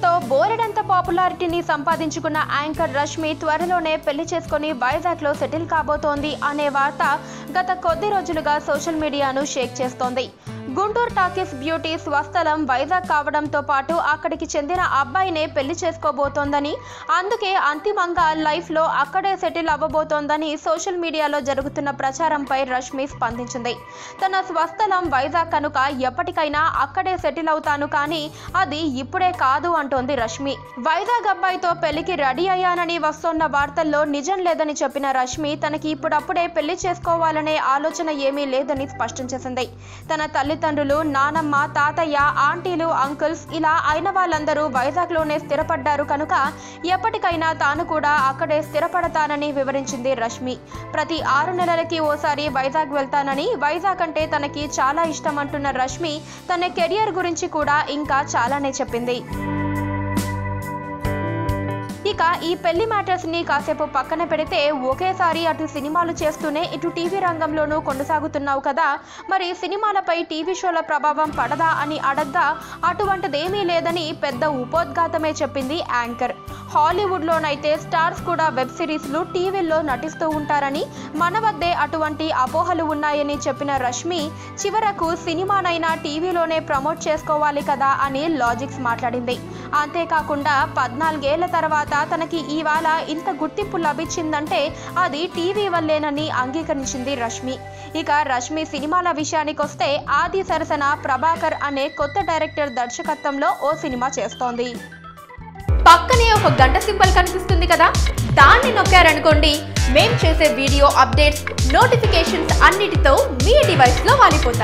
తో బోరెడంత పాపులారిటీని సంపాదించుకున్న యాంకర్ రష్మి త్వరలోనే పెళ్లి చేసుకుని వైజాగ్ లో సెటిల్ కాబోతోంది అనే వార్త గత కొద్ది రోజులుగా సోషల్ మీడియాను షేక్ చేస్తోంది. గుంటూరు టాకీస్ బ్యూటీ స్వస్థలం వైజాగ్ కావడంతో పాటు అక్కడికి చెందిన అబ్బాయినే పెళ్లి చేసుకోబోతోందని, అందుకే అంతిమంగా లైఫ్ లో అక్కడే సెటిల్ అవ్వబోతోందని సోషల్ మీడియాలో జరుగుతున్న ప్రచారంపై రష్మి స్పందించింది. తన స్వస్థలం వైజాగ్ కనుక ఎప్పటికైనా అక్కడే సెటిల్ అవుతాను, కానీ అది ఇప్పుడే కాదు అంటోంది రష్మి. వైజాగ్ అబ్బాయితో పెళ్లికి రెడీ అయ్యానని వస్తున్న వార్తల్లో నిజం లేదని చెప్పిన రష్మి తనకి ఇప్పుడప్పుడే పెళ్లి చేసుకోవాలనే ఆలోచన ఏమీ లేదని స్పష్టం చేసింది. తన తల్లిదండ్రులు, నానమ్మ, తాతయ్య, ఆంటీలు, అంకుల్స్ ఇలా అయిన వాళ్ళందరూ వైజాగ్ లోనే స్థిరపడ్డారు కనుక ఎప్పటికైనా తాను కూడా అక్కడే స్థిరపడతానని వివరించింది రష్మి. ప్రతి 6 నెలలకి ఓసారి వైజాగ్ వెళ్తానని, వైజాగ్ అంటే తనకి చాలా ఇష్టం అంటున్న రష్మి తన కెరియర్ గురించి కూడా ఇంకా చాలానే చెప్పింది. ఇక ఈ పెళ్లి మ్యాటర్స్ ని కాసేపు పక్కన పెడితే, ఒకేసారి అటు సినిమాలు చేస్తూనే ఇటు టీవీ రంగంలోనూ కొనసాగుతున్నావు కదా, మరి సినిమాలపై టీవీ షోల ప్రభావం పడదా అని అడగ్గా అటువంటిదేమీ లేదని పెద్ద ఉపోద్ఘాతమే చెప్పింది యాంకర్. హాలీవుడ్ లోనైతే స్టార్స్ కూడా వెబ్ సిరీస్లు, టీవీల్లో నటిస్తూ ఉంటారని, మన వద్దే అటువంటి అపోహలు ఉన్నాయని చెప్పిన రష్మి చివరకు సినిమానైనా టీవీలోనే ప్రమోట్ చేసుకోవాలి కదా అని లాజిక్స్ మాట్లాడింది. అంతేకాకుండా 14 ఏళ్ల తర్వాత తనకి ఇవాళ ఇంత గుర్తింపు లభించిందంటే అది టీవీ వల్లేనని అంగీకరించింది రష్మి. ఇక రష్మి సినిమాల విషయానికొస్తే ఆది సరసన ప్రభాకర్ అనే కొత్త డైరెక్టర్ దర్శకత్వంలో ఓ సినిమా చేస్తోంది. పక్కనే ఒక గంట సింబల్ కనిపిస్తుంది కదా, దాన్ని నొక్కారనుకోండి, మేం చేసే వీడియో అప్డేట్స్, నోటిఫికేషన్స్ అన్నిటితో మీ డివైస్లో వాలిపోతాం.